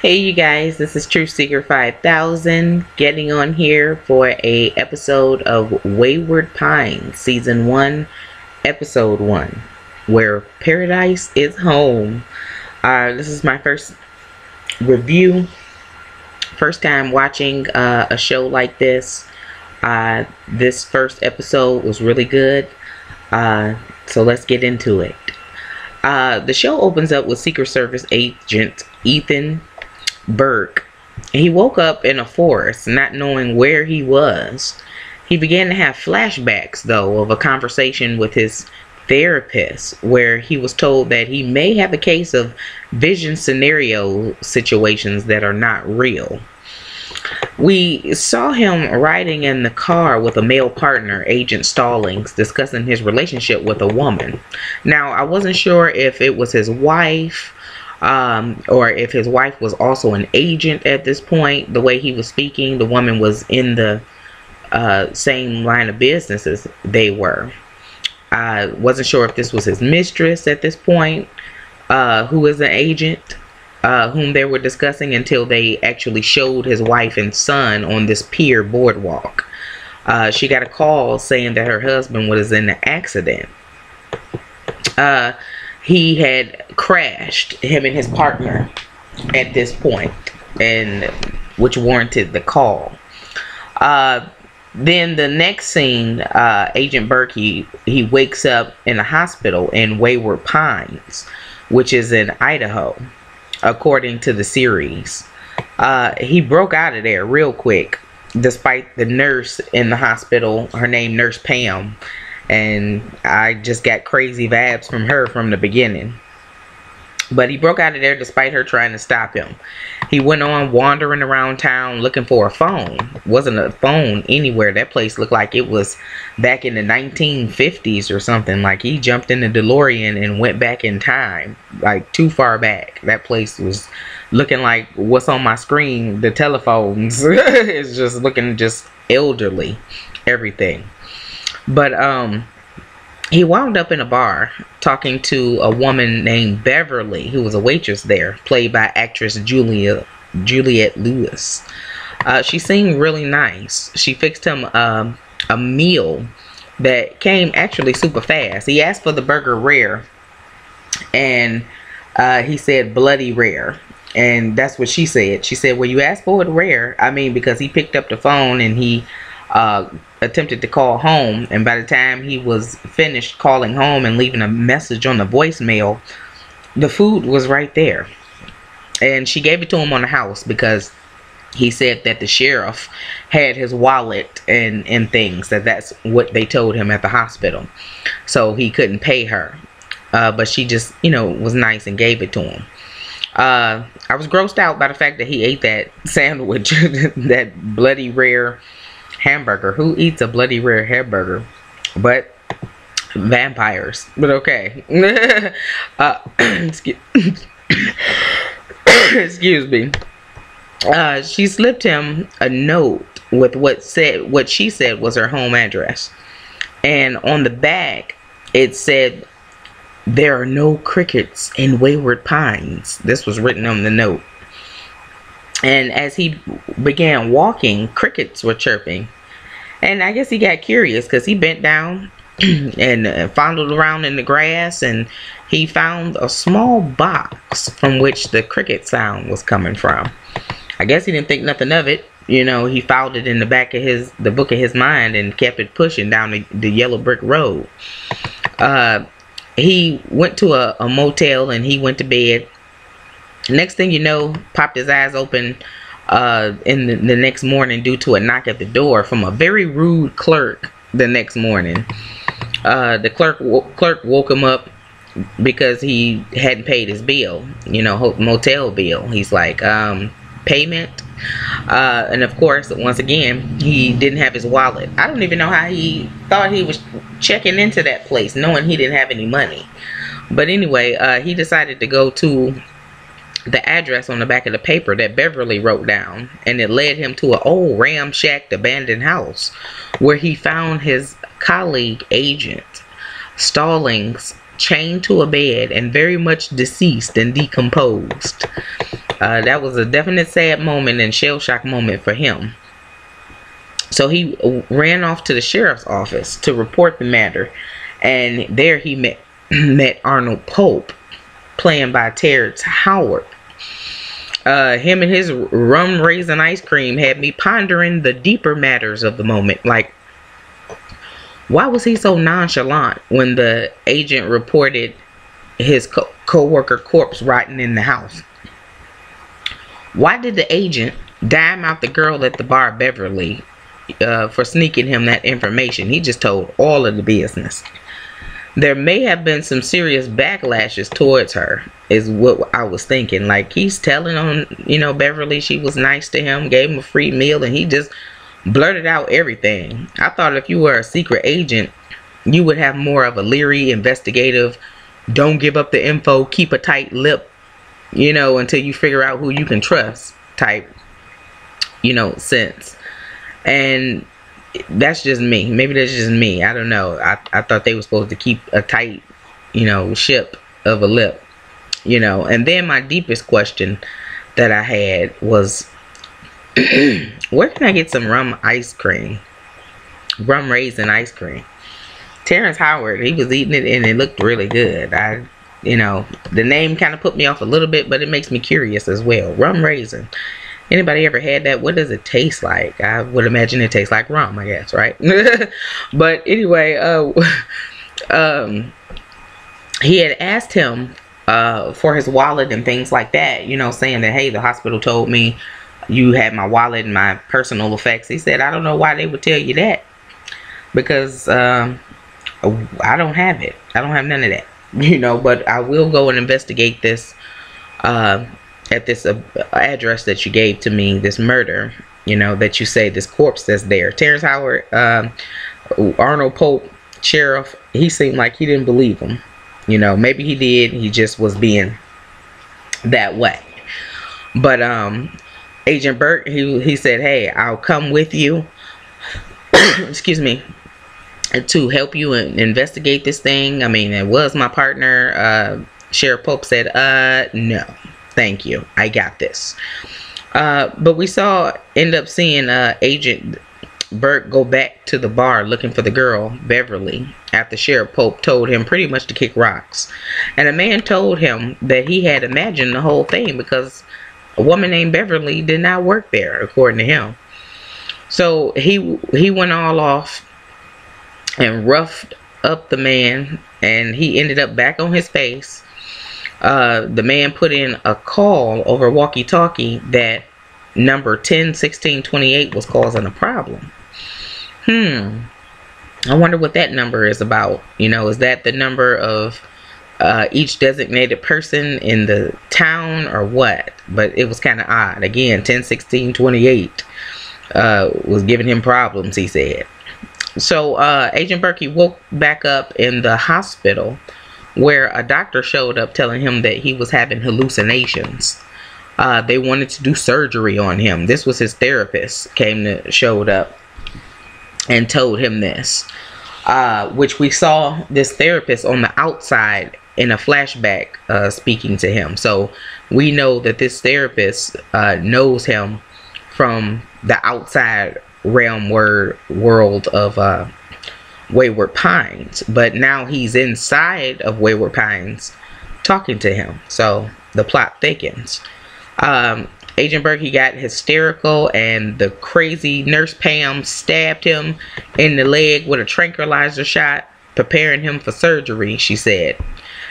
Hey you guys, this is Truth Seeker 5000 getting on here for a episode of Wayward Pines Season 1 Episode 1 where Paradise is Home. This is my first review, first time watching a show like this. This first episode was really good, so let's get into it. The show opens up with Secret Service agent Ethan Burke. He woke up in a forest, not knowing where he was. He began to have flashbacks, though, of a conversation with his therapist where he was told that he may have a case of vision scenario situations that are not real. We saw him riding in the car with a male partner, Agent Stallings, discussing his relationship with a woman. Now, I wasn't sure if it was his wife, or if his wife was also an agent at this point. The way he was speaking, the woman was in the same line of business as they were. I wasn't sure if this was his mistress at this point, who is an agent, whom they were discussing, until they actually showed his wife and son on this pier boardwalk. She got a call saying that her husband was in an accident. He had crashed, him and his partner, at this point, and which warranted the call. Then the next scene, Agent Burke, he wakes up in a hospital in Wayward Pines, which is in Idaho, according to the series. He broke out of there real quick, despite the nurse in the hospital, her name Nurse Pam. And I just got crazy vibes from her from the beginning. But he broke out of there despite her trying to stop him. He went on wandering around town looking for a phone. Wasn't a phone anywhere. That place looked like it was back in the 1950s or something. Like he jumped in the DeLorean and went back in time, like too far back. That place was looking like what's on my screen, the telephones. It's just looking just elderly, everything. But he wound up in a bar talking to a woman named Beverly, who was a waitress there, played by actress Juliette Lewis. She seemed really nice. She fixed him a meal that came actually super fast. He asked for the burger rare, and he said bloody rare. And that's what she said. She said, well, you asked for it rare. I mean, because he picked up the phone and he attempted to call home, and by the time he was finished calling home and leaving a message on the voicemail, the food was right there. And she gave it to him on the house because he said that the sheriff had his wallet and things, that's what they told him at the hospital, so he couldn't pay her. But she just, was nice and gave it to him. I was grossed out by the fact that he ate that sandwich, that bloody rare hamburger. Who eats a bloody rare hamburger? But vampires. But okay. Excuse me. She slipped him a note with what she said was her home address, and on the back it said, "There are no crickets in Wayward Pines." This was written on the note. And as he began walking, crickets were chirping. And I guess he got curious because he bent down and fondled around in the grass, and he found a small box from which the cricket sound was coming from. I guess he didn't think nothing of it. He filed it in the back of the book of his mind and kept it pushing down the yellow brick road. He went to a motel and he went to bed. Next thing you know, popped his eyes open in the next morning due to a knock at the door from a very rude clerk the next morning. The clerk woke him up because he hadn't paid his bill, motel bill. He's like, payment? And of course, once again, he didn't have his wallet. I don't even know how he thought he was checking into that place, knowing he didn't have any money. But anyway, he decided to go to the address on the back of the paper that Beverly wrote down, and it led him to an old ramshacked abandoned house where he found his colleague Agent Stallings chained to a bed and very much deceased and decomposed. That was a definite sad moment and shell shock moment for him. So he ran off to the sheriff's office to report the matter, and there he met Arnold Pope, played by Terrence Howard. Him and his rum raisin ice cream had me pondering the deeper matters of the moment. Like, why was he so nonchalant when the agent reported his co-worker corpse rotting in the house? Why did the agent dime out the girl at the bar, Beverly, for sneaking him that information? He just told all of the business. There may have been some serious backlashes towards her, is what I was thinking. Like, he's telling on, Beverly she was nice to him, gave him a free meal, and he just blurted out everything. I thought if you were a secret agent, you would have more of a leery, investigative, don't give up the info, keep a tight lip, until you figure out who you can trust type, sense. And that's just me. Maybe that's just me. I don't know. I thought they were supposed to keep a tight, ship of a lip, And then my deepest question that I had was, where can I get some rum ice cream? Rum raisin ice cream. Terrence Howard, he was eating it and it looked really good. The name kind of put me off a little bit, but it makes me curious as well. Rum raisin. Anybody ever had that? What does it taste like? I would imagine it tastes like rum, I guess, right? But anyway, he had asked him for his wallet and things like that, saying that, hey, the hospital told me you had my wallet and my personal effects. He said, I don't know why they would tell you that, because I don't have it. I don't have none of that, but I will go and investigate this at this address that you gave to me, this murder, that you say, this corpse that's there. Terrence Howard, Arnold Pope, sheriff, he seemed like he didn't believe him. Maybe he did. He just was being that way. But Agent Burke, he said, hey, I'll come with you, excuse me, to help you investigate this thing. I mean, it was my partner. Sheriff Pope said, no, thank you. I got this. But we end up seeing Agent Burke go back to the bar looking for the girl, Beverly, after Sheriff Pope told him pretty much to kick rocks. And a man told him that he had imagined the whole thing because a woman named Beverly did not work there, according to him. So he went all off and roughed up the man, and he ended up back on his face. The man put in a call over walkie-talkie that number 101628 was causing a problem. I wonder what that number is about. Is that the number of each designated person in the town or what? But it was kind of odd. Again, 101628 was giving him problems, he said. So Agent Berkey woke back up in the hospital, where a doctor showed up telling him that he was having hallucinations. They wanted to do surgery on him. This was his therapist showed up and told him this, which we saw this therapist on the outside in a flashback speaking to him. So we know that this therapist knows him from the outside realm world of Wayward Pines, but now he's inside of Wayward Pines talking to him. So the plot thickens. Agent Berkey got hysterical, and the crazy nurse Pam stabbed him in the leg with a tranquilizer shot, preparing him for surgery, she said,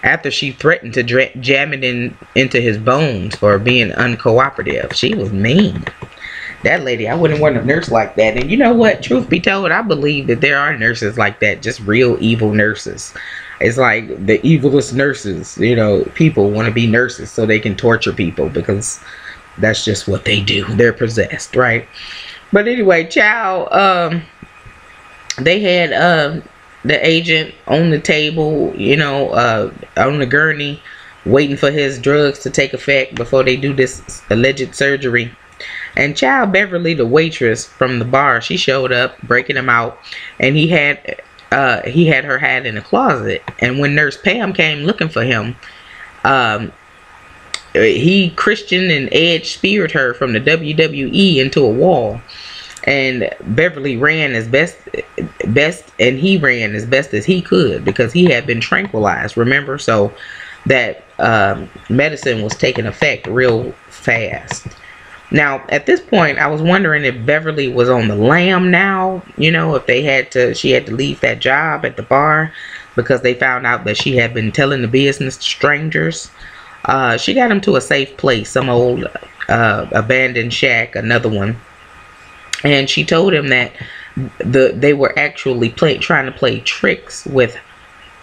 after she threatened to jam it into his bones for being uncooperative. She was mean. That lady, I wouldn't want a nurse like that. And you know what? Truth be told, I believe that there are nurses like that. Just real evil nurses. It's like the evilest nurses. People want to be nurses so they can torture people because that's just what they do. They're possessed, right? But anyway, child, they had the agent on the table, on the gurney, waiting for his drugs to take effect before they do this alleged surgery. And child, Beverly, the waitress from the bar, she showed up, breaking him out, and he had her hide in the closet. And when Nurse Pam came looking for him, he Christian and Edge speared her from the WWE into a wall. And Beverly ran as best, and he ran as best as he could because he had been tranquilized, remember? So that medicine was taking effect real fast. Now, at this point, I was wondering if Beverly was on the lam now, you know, if she had to leave that job at the bar because they found out that she had been telling the business to strangers. She got him to a safe place, some old abandoned shack, another one. And she told him that they were actually trying to play tricks with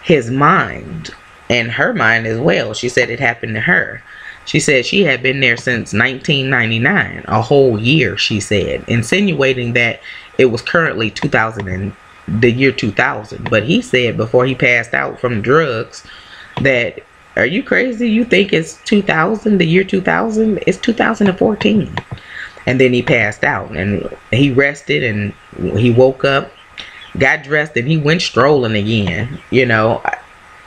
his mind and her mind as well. She said it happened to her. She said she had been there since 1999, a whole year, she said, insinuating that it was currently the year 2000. But he said before he passed out from drugs that, are you crazy? You think it's 2000, the year 2000? It's 2014. And then he passed out, and he rested, and he woke up, got dressed, and he went strolling again, you know,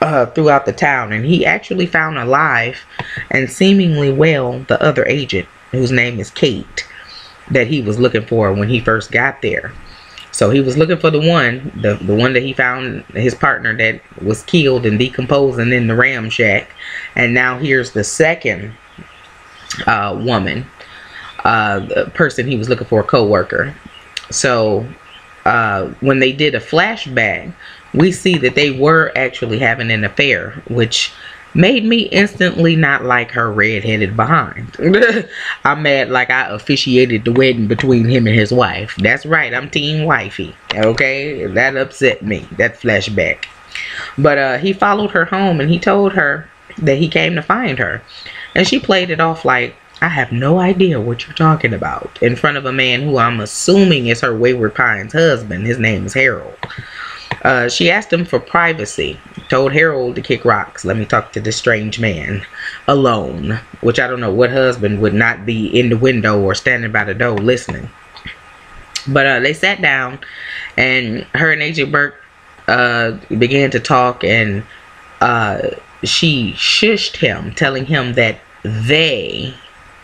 throughout the town. And he actually found alive and seemingly well the other agent, whose name is Kate, that he was looking for when he first got there. So he was looking for the one that he found, his partner that was killed and decomposing in the Ram Shack. And now here's the second woman. The person he was looking for, a co-worker. So when they did a flashback, we see that they were actually having an affair, which made me instantly not like her red-headed behind. I'm mad like I officiated the wedding between him and his wife. That's right, I'm team wifey. Okay, that upset me, that flashback. But he followed her home, and he told her that he came to find her, and she played it off like, I have no idea what you're talking about, in front of a man who I'm assuming is her Wayward Pines husband. His name is Harold. She asked him for privacy, told Harold to kick rocks. Let me talk to this strange man alone, which I don't know what husband would not be in the window or standing by the door listening. But they sat down, and her and Agent Burke began to talk, and she shushed him, telling him that they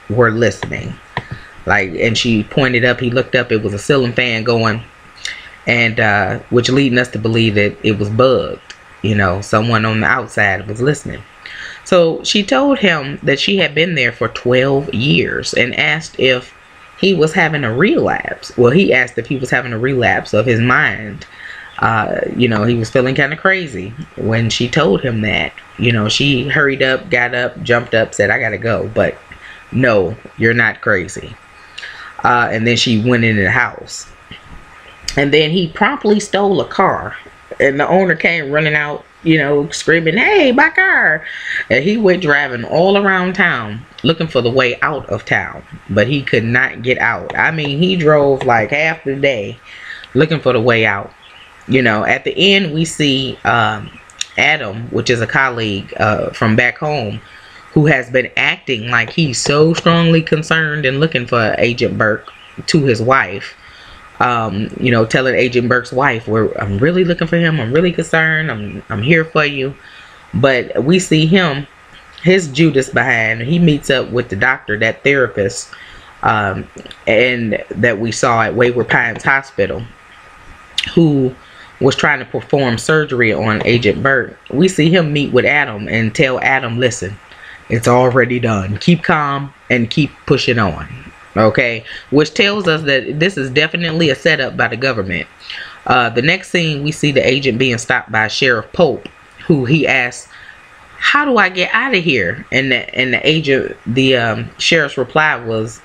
were listening, like, and she pointed up. He looked up. It was a ceiling fan going, and which leading us to believe that it was bugged, you know, someone on the outside was listening. So she told him that she had been there for 12 years and asked if he was having a relapse. Well, he asked if he was having a relapse of his mind. You know, he was feeling kind of crazy. When she told him that, you know, she hurried up, got up, jumped up, said, I gotta go. But no, you're not crazy. And then she went into the house. And then he promptly stole a car. And the owner came running out, you know, screaming, hey, my car. And he went driving all around town looking for the way out of town. But he could not get out. I mean, he drove like half the day looking for the way out. You know, at the end, we see Adam, which is a colleague from back home, who has been acting like he's so strongly concerned and looking for Agent Burke to his wife. You know, telling Agent Burke's wife, I'm really looking for him. I'm really concerned. I'm here for you. But we see him, his Judas behind. He meets up with the doctor, that therapist, and that we saw at Wayward Pines Hospital, who was trying to perform surgery on Agent Burke. We see him meet with Adam and tell Adam, listen, it's already done. Keep calm and keep pushing on. Okay, which tells us that this is definitely a setup by the government. The next scene, we see the agent being stopped by Sheriff Pope, who he asks, how do I get out of here? And the sheriff's reply was,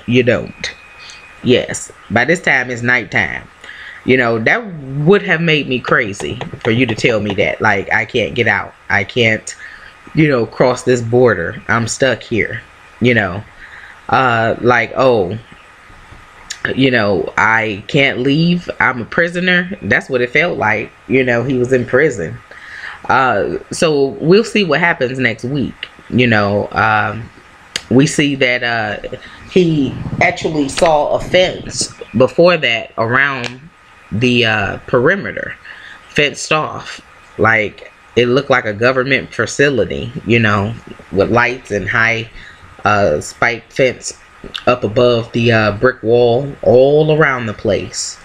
you don't. Yes, by this time it's nighttime. You know, that would have made me crazy for you to tell me that. Like, I can't get out. I can't, you know, cross this border. I'm stuck here, you know. Like, oh, you know, I can't leave. I'm a prisoner. That's what it felt like. You know, he was in prison. So we'll see what happens next week. You know, we see that he actually saw a fence before that around the perimeter, fenced off. Like, it looked like a government facility, you know, with lights and high spike fence up above the brick wall all around the place.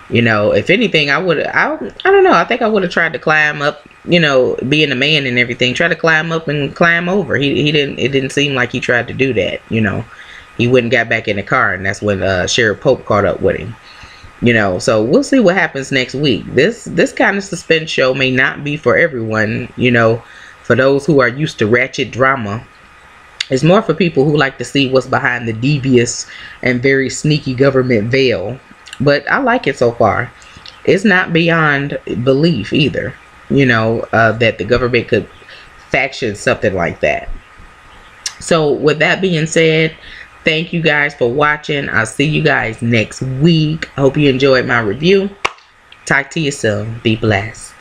You know, if anything, I don't know, I think I would have tried to climb up, you know, being a man and everything, try to climb up and climb over. He didn't, it didn't seem like he tried to do that, you know. He wouldn't got back in the car, and that's when Sheriff Pope caught up with him. You know, so we'll see what happens next week. This kind of suspense show may not be for everyone, you know. For those who are used to ratchet drama, it's more for people who like to see what's behind the devious and very sneaky government veil. But I like it so far. It's not beyond belief either, you know, that the government could faction something like that. So with that being said, thank you guys for watching. I'll see you guys next week. I hope you enjoyed my review. Talk to you soon. Be blessed.